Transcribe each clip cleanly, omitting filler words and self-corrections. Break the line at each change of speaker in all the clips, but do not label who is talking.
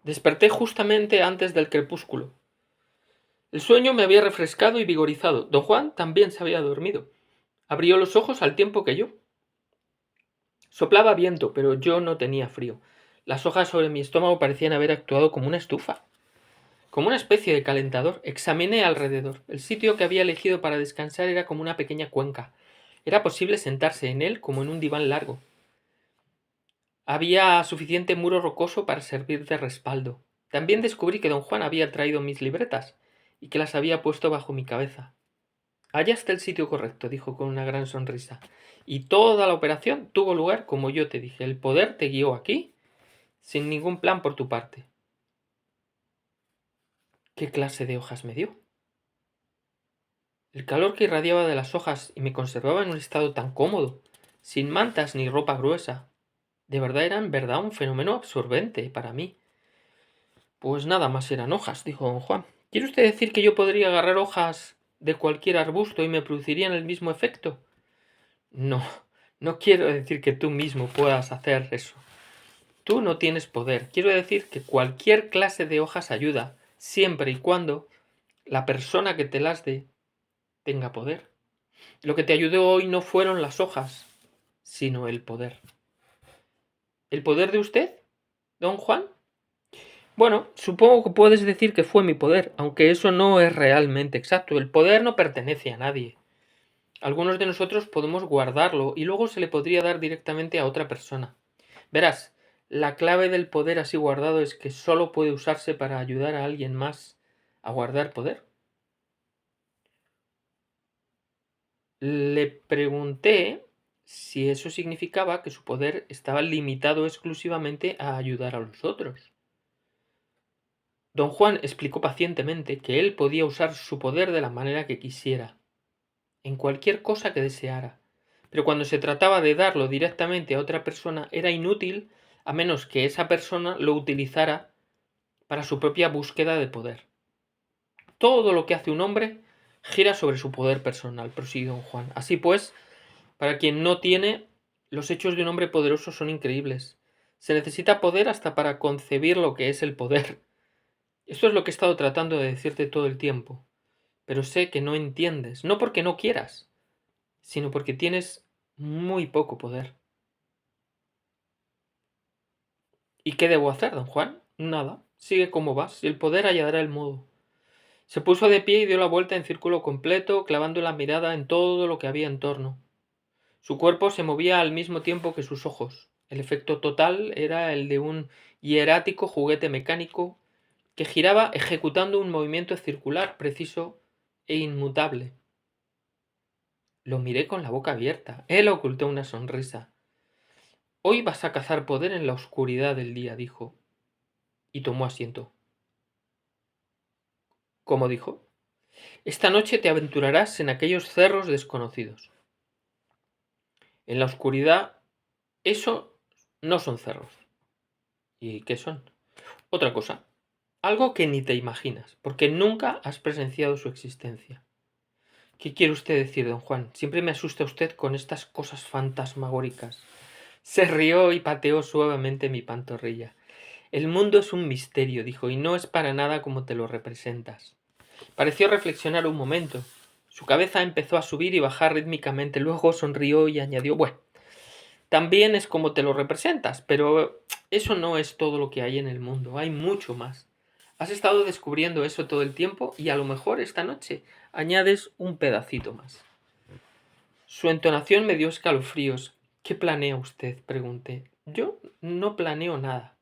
Desperté justamente antes del crepúsculo. El sueño me había refrescado y vigorizado. Don Juan también se había dormido. Abrió los ojos al tiempo que yo. Soplaba viento, pero yo no tenía frío. Las hojas sobre mi estómago parecían haber actuado como una estufa, como una especie de calentador. Examiné alrededor. El sitio que había elegido para descansar era como una pequeña cuenca. Era posible sentarse en él como en un diván largo. Había suficiente muro rocoso para servir de respaldo. También descubrí que don Juan había traído mis libretas y que las había puesto bajo mi cabeza. Allá está el sitio correcto, dijo con una gran sonrisa. Y toda la operación tuvo lugar como yo te dije. El poder te guió aquí sin ningún plan por tu parte. ¿Qué clase de hojas me dio? El calor que irradiaba de las hojas y me conservaba en un estado tan cómodo, sin mantas ni ropa gruesa. De verdad era en verdad un fenómeno absorbente para mí. Pues nada más eran hojas, dijo don Juan. ¿Quiere usted decir que yo podría agarrar hojas de cualquier arbusto y me producirían el mismo efecto? No, no quiero decir que tú mismo puedas hacer eso. Tú no tienes poder. Quiero decir que cualquier clase de hojas ayuda, siempre y cuando la persona que te las dé tenga poder. Lo que te ayudó hoy no fueron las hojas, sino el poder. ¿El poder de usted, don Juan? Bueno, supongo que puedes decir que fue mi poder, aunque eso no es realmente exacto. El poder no pertenece a nadie. Algunos de nosotros podemos guardarlo y luego se le podría dar directamente a otra persona. Verás, la clave del poder así guardado es que solo puede usarse para ayudar a alguien más a guardar poder. Le pregunté si eso significaba que su poder estaba limitado exclusivamente a ayudar a los otros. Don Juan explicó pacientemente que él podía usar su poder de la manera que quisiera, en cualquier cosa que deseara, pero cuando se trataba de darlo directamente a otra persona era inútil a menos que esa persona lo utilizara para su propia búsqueda de poder. Todo lo que hace un hombre gira sobre su poder personal, prosiguió don Juan. Así pues, para quien no tiene, los hechos de un hombre poderoso son increíbles. Se necesita poder hasta para concebir lo que es el poder. Esto es lo que he estado tratando de decirte todo el tiempo, pero sé que no entiendes, no porque no quieras, sino porque tienes muy poco poder. ¿Y qué debo hacer, don Juan? Nada, sigue como vas, y el poder hallará el modo. Se puso de pie y dio la vuelta en círculo completo, clavando la mirada en todo lo que había en torno. Su cuerpo se movía al mismo tiempo que sus ojos. El efecto total era el de un hierático juguete mecánico que giraba ejecutando un movimiento circular preciso e inmutable. Lo miré con la boca abierta. Él ocultó una sonrisa. Hoy vas a cazar poder en la oscuridad del día, dijo, y tomó asiento. ¿Cómo dijo? Esta noche te aventurarás en aquellos cerros desconocidos. En la oscuridad, eso no son cerros. ¿Y qué son? Otra cosa. Algo que ni te imaginas, porque nunca has presenciado su existencia. ¿Qué quiere usted decir, don Juan? Siempre me asusta usted con estas cosas fantasmagóricas. Se rió y pateó suavemente mi pantorrilla. El mundo es un misterio, dijo, y no es para nada como te lo representas. Pareció reflexionar un momento. Su cabeza empezó a subir y bajar rítmicamente. Luego sonrió y añadió, bueno, también es como te lo representas, pero eso no es todo lo que hay en el mundo. Hay mucho más. Has estado descubriendo eso todo el tiempo y a lo mejor esta noche añades un pedacito más. Su entonación me dio escalofríos. ¿Qué planea usted? Pregunté. Yo no planeo nada.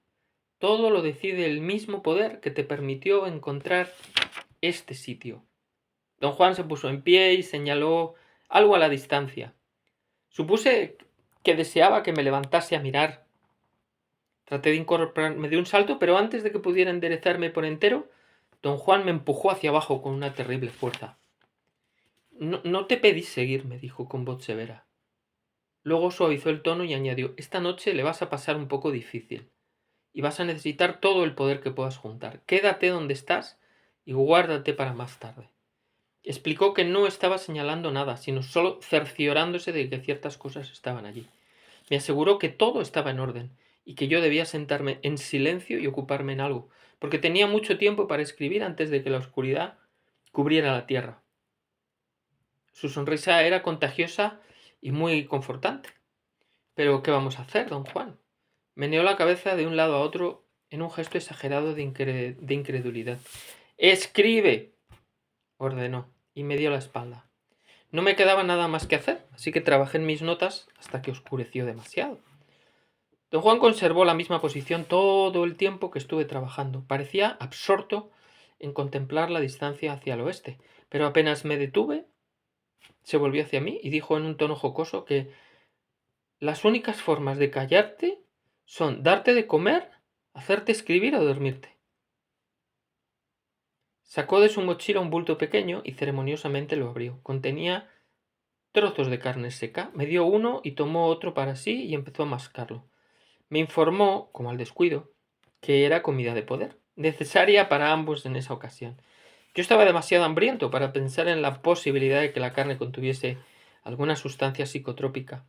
Todo lo decide el mismo poder que te permitió encontrar este sitio. Don Juan se puso en pie y señaló algo a la distancia. Supuse que deseaba que me levantase a mirar. Traté de incorporarme de un salto, pero antes de que pudiera enderezarme por entero, don Juan me empujó hacia abajo con una terrible fuerza. No te pedí seguirme, dijo con voz severa. Luego suavizó el tono y añadió, esta noche le vas a pasar un poco difícil y vas a necesitar todo el poder que puedas juntar. Quédate donde estás y guárdate para más tarde. Explicó que no estaba señalando nada, sino solo cerciorándose de que ciertas cosas estaban allí. Me aseguró que todo estaba en orden y que yo debía sentarme en silencio y ocuparme en algo, porque tenía mucho tiempo para escribir antes de que la oscuridad cubriera la tierra. Su sonrisa era contagiosa y muy confortante. Pero, ¿qué vamos a hacer, don Juan? Meneó la cabeza de un lado a otro en un gesto exagerado de incredulidad. ¡Escribe!, ordenó, y me dio la espalda. No me quedaba nada más que hacer, así que trabajé en mis notas hasta que oscureció demasiado. Don Juan conservó la misma posición todo el tiempo que estuve trabajando. Parecía absorto en contemplar la distancia hacia el oeste, pero apenas me detuve, se volvió hacia mí y dijo en un tono jocoso que las únicas formas de callarte son darte de comer, hacerte escribir o dormirte. Sacó de su mochila un bulto pequeño y ceremoniosamente lo abrió. Contenía trozos de carne seca. Me dio uno y tomó otro para sí y empezó a mascarlo. Me informó, como al descuido, que era comida de poder, necesaria para ambos en esa ocasión. Yo estaba demasiado hambriento para pensar en la posibilidad de que la carne contuviese alguna sustancia psicotrópica.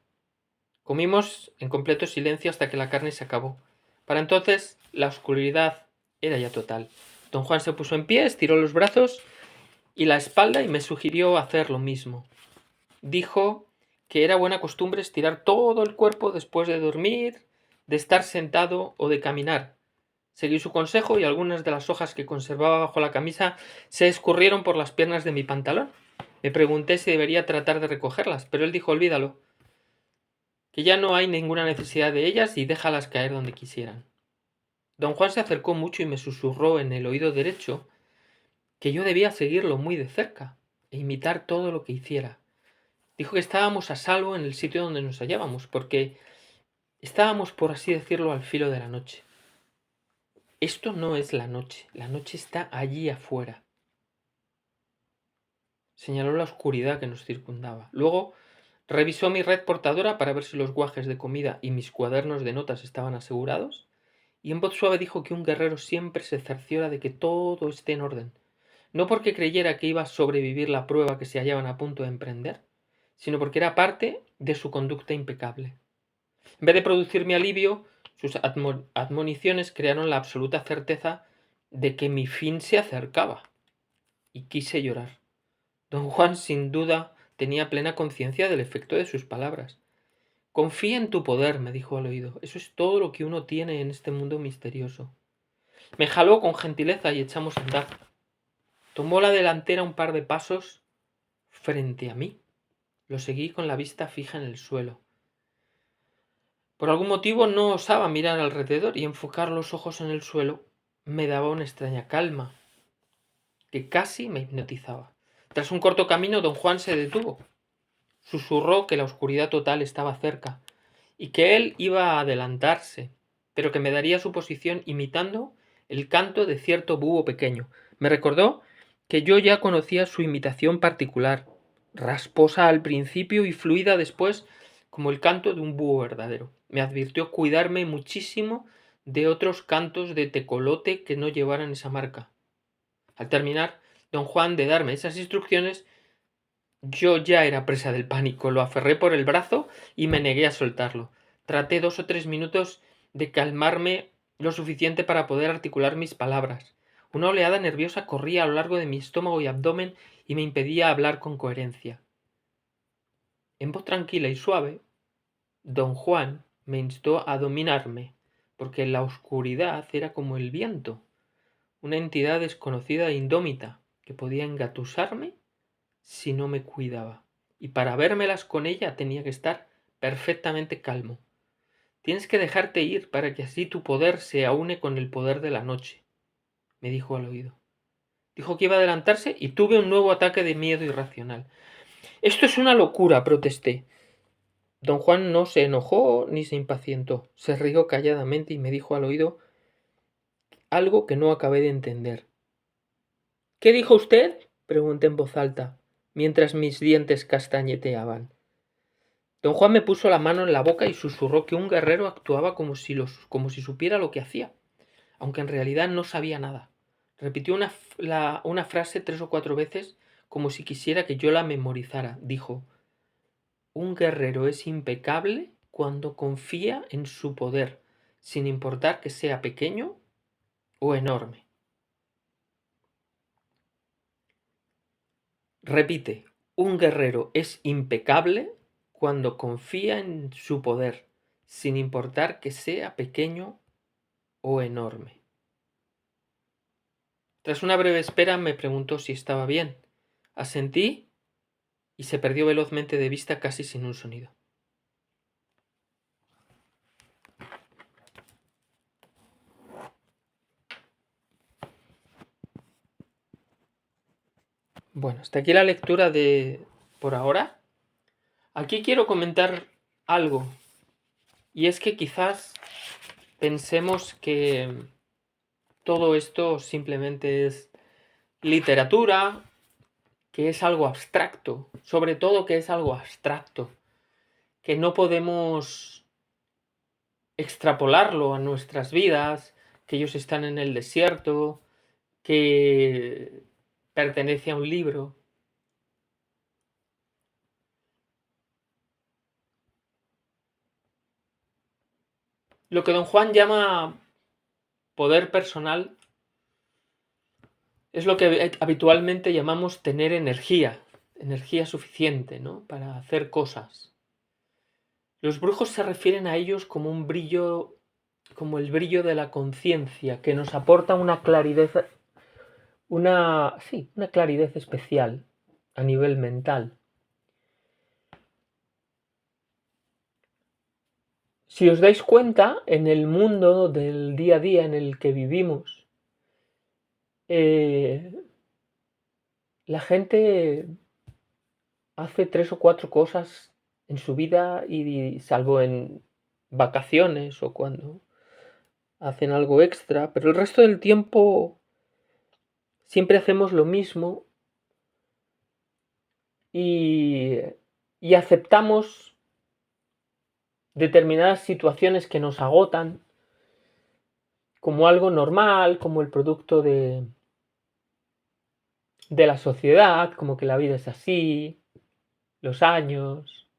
Comimos en completo silencio hasta que la carne se acabó. Para entonces la oscuridad era ya total. Don Juan se puso en pie, estiró los brazos y la espalda y me sugirió hacer lo mismo. Dijo que era buena costumbre estirar todo el cuerpo después de dormir, de estar sentado o de caminar. Seguí su consejo y algunas de las hojas que conservaba bajo la camisa se escurrieron por las piernas de mi pantalón. Me pregunté si debería tratar de recogerlas, pero él dijo: olvídalo, que ya no hay ninguna necesidad de ellas y déjalas caer donde quisieran. Don Juan se acercó mucho y me susurró en el oído derecho que yo debía seguirlo muy de cerca e imitar todo lo que hiciera. Dijo que estábamos a salvo en el sitio donde nos hallábamos, porque estábamos, por así decirlo, al filo de la noche. Esto no es la noche está allí afuera. Señaló la oscuridad que nos circundaba. Luego revisó mi red portadora para ver si los guajes de comida y mis cuadernos de notas estaban asegurados, y en voz suave dijo que un guerrero siempre se cerciora de que todo esté en orden, no porque creyera que iba a sobrevivir la prueba que se hallaban a punto de emprender, sino porque era parte de su conducta impecable. En vez de producirme alivio, sus admoniciones crearon la absoluta certeza de que mi fin se acercaba, y quise llorar. Don Juan, sin duda, tenía plena conciencia del efecto de sus palabras. Confía en tu poder, me dijo al oído. Eso es todo lo que uno tiene en este mundo misterioso. Me jaló con gentileza y echamos a andar. Tomó la delantera un par de pasos frente a mí. Lo seguí con la vista fija en el suelo. Por algún motivo no osaba mirar alrededor y enfocar los ojos en el suelo me daba una extraña calma que casi me hipnotizaba. Tras un corto camino, don Juan se detuvo. Susurró que la oscuridad total estaba cerca y que él iba a adelantarse, pero que me daría su posición imitando el canto de cierto búho pequeño. Me recordó que yo ya conocía su imitación particular, rasposa al principio y fluida después, como el canto de un búho verdadero. Me advirtió cuidarme muchísimo de otros cantos de tecolote que no llevaran esa marca. Al terminar don Juan de darme esas instrucciones, yo ya era presa del pánico. Lo aferré por el brazo y me negué a soltarlo. Traté 2 o 3 minutos de calmarme lo suficiente para poder articular mis palabras. Una oleada nerviosa corría a lo largo de mi estómago y abdomen y me impedía hablar con coherencia. En voz tranquila y suave, don Juan me instó a dominarme, porque la oscuridad era como el viento, una entidad desconocida e indómita que podía engatusarme si no me cuidaba, y para vérmelas con ella tenía que estar perfectamente calmo. Tienes que dejarte ir para que así tu poder se aúne con el poder de la noche, me dijo al oído. Dijo que iba a adelantarse y tuve un nuevo ataque de miedo irracional. Esto es una locura, protesté. Don Juan no se enojó ni se impacientó. Se rió calladamente y me dijo al oído algo que no acabé de entender. ¿Qué dijo usted?, pregunté en voz alta, mientras mis dientes castañeteaban. Don Juan me puso la mano en la boca y susurró que un guerrero actuaba como si supiera lo que hacía, aunque en realidad no sabía nada. Repitió una frase 3 o 4 veces como si quisiera que yo la memorizara. Dijo: un guerrero es impecable cuando confía en su poder, sin importar que sea pequeño o enorme. Repite, un guerrero es impecable cuando confía en su poder, sin importar que sea pequeño o enorme. Tras una breve espera me preguntó si estaba bien. Asentí y se perdió velozmente de vista casi sin un sonido. Bueno, hasta aquí la lectura de por ahora. Aquí quiero comentar algo, y es que quizás pensemos que todo esto simplemente es literatura, que es algo abstracto, sobre todo que es algo abstracto, que no podemos extrapolarlo a nuestras vidas, que ellos están en el desierto, que pertenece a un libro. Lo que don Juan llama poder personal es lo que habitualmente llamamos tener energía suficiente, ¿no? Para hacer cosas. Los brujos se refieren a ellos como un brillo, como el brillo de la conciencia, que nos aporta una claridad, una claridad especial a nivel mental. Si os dais cuenta, en el mundo del día a día en el que vivimos, la gente hace 3 o 4 cosas en su vida y salvo en vacaciones o cuando hacen algo extra, pero el resto del tiempo siempre hacemos lo mismo y aceptamos determinadas situaciones que nos agotan como algo normal, como el producto de la sociedad, como que la vida es así, los años.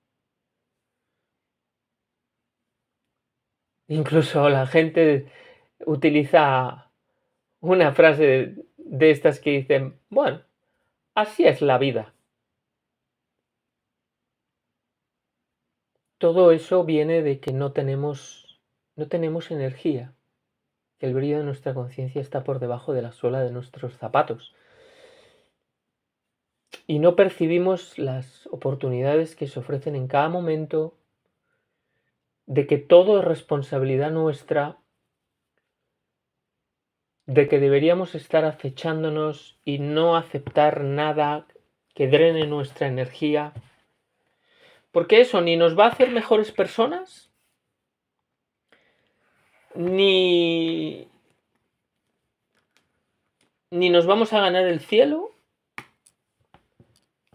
Incluso la gente utiliza una frase de estas que dicen, bueno, así es la vida. Todo eso viene de que no tenemos energía, que el brillo de nuestra conciencia está por debajo de la suela de nuestros zapatos. Y no percibimos las oportunidades que se ofrecen en cada momento, de que todo es responsabilidad nuestra, de que deberíamos estar acechándonos y no aceptar nada que drene nuestra energía, porque eso ni nos va a hacer mejores personas, ni nos vamos a ganar el cielo,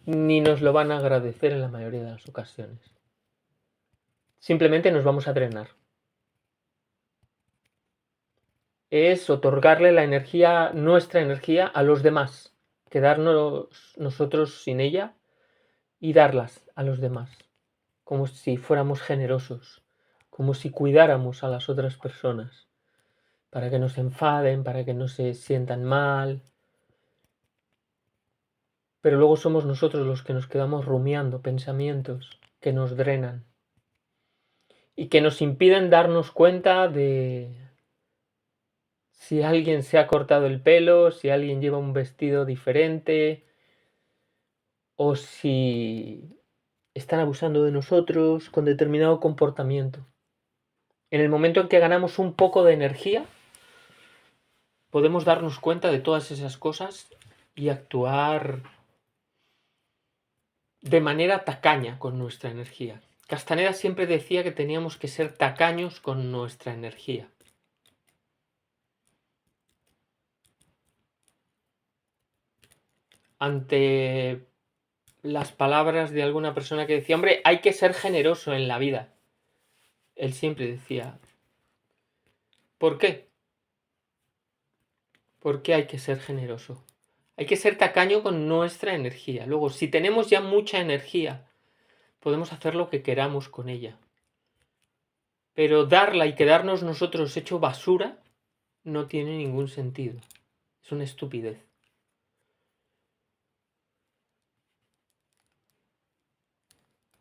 ni nos lo van a agradecer en la mayoría de las ocasiones. Simplemente nos vamos a drenar. Es otorgarle la energía, nuestra energía, a los demás, quedarnos nosotros sin ella y darlas a los demás, como si fuéramos generosos, como si cuidáramos a las otras personas, para que no se enfaden, para que no se sientan mal. Pero luego somos nosotros los que nos quedamos rumiando pensamientos que nos drenan y que nos impiden darnos cuenta de si alguien se ha cortado el pelo, si alguien lleva un vestido diferente o si están abusando de nosotros con determinado comportamiento. En el momento en que ganamos un poco de energía, podemos darnos cuenta de todas esas cosas y actuar de manera tacaña con nuestra energía. Castaneda siempre decía que teníamos que ser tacaños con nuestra energía. Ante las palabras de alguna persona que decía, hombre, hay que ser generoso en la vida, él siempre decía, ¿por qué? ¿Por qué hay que ser generoso? Hay que ser tacaño con nuestra energía. Luego, si tenemos ya mucha energía, podemos hacer lo que queramos con ella. Pero darla y quedarnos nosotros hecho basura no tiene ningún sentido. Es una estupidez.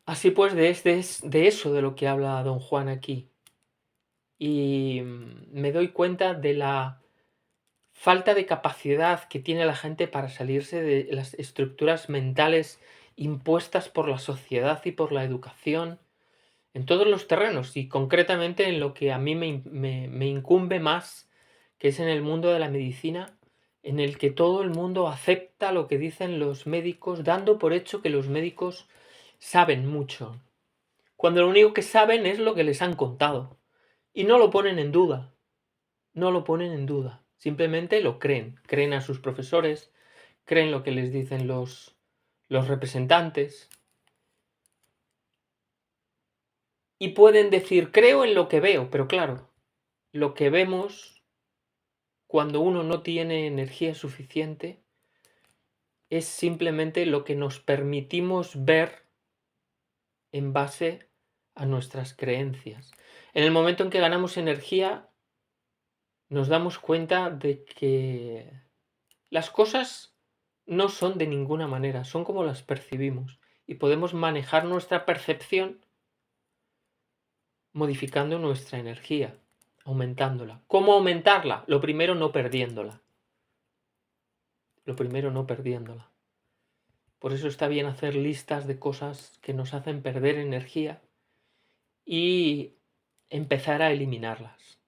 Así pues, de eso de lo que habla don Juan aquí. Y me doy cuenta de la falta de capacidad que tiene la gente para salirse de las estructuras mentales impuestas por la sociedad y por la educación en todos los terrenos, y concretamente en lo que a mí me incumbe más, que es en el mundo de la medicina, en el que todo el mundo acepta lo que dicen los médicos, dando por hecho que los médicos saben mucho, cuando lo único que saben es lo que les han contado, y no lo ponen en duda, no lo ponen en duda, simplemente lo creen a sus profesores, creen lo que les dicen los representantes, y pueden decir, creo en lo que veo, pero claro, lo que vemos cuando uno no tiene energía suficiente es simplemente lo que nos permitimos ver en base a nuestras creencias. En el momento en que ganamos energía, nos damos cuenta de que las cosas no son de ninguna manera, son como las percibimos, y podemos manejar nuestra percepción modificando nuestra energía, aumentándola. ¿Cómo aumentarla? Lo primero, no perdiéndola. Por eso está bien hacer listas de cosas que nos hacen perder energía y empezar a eliminarlas.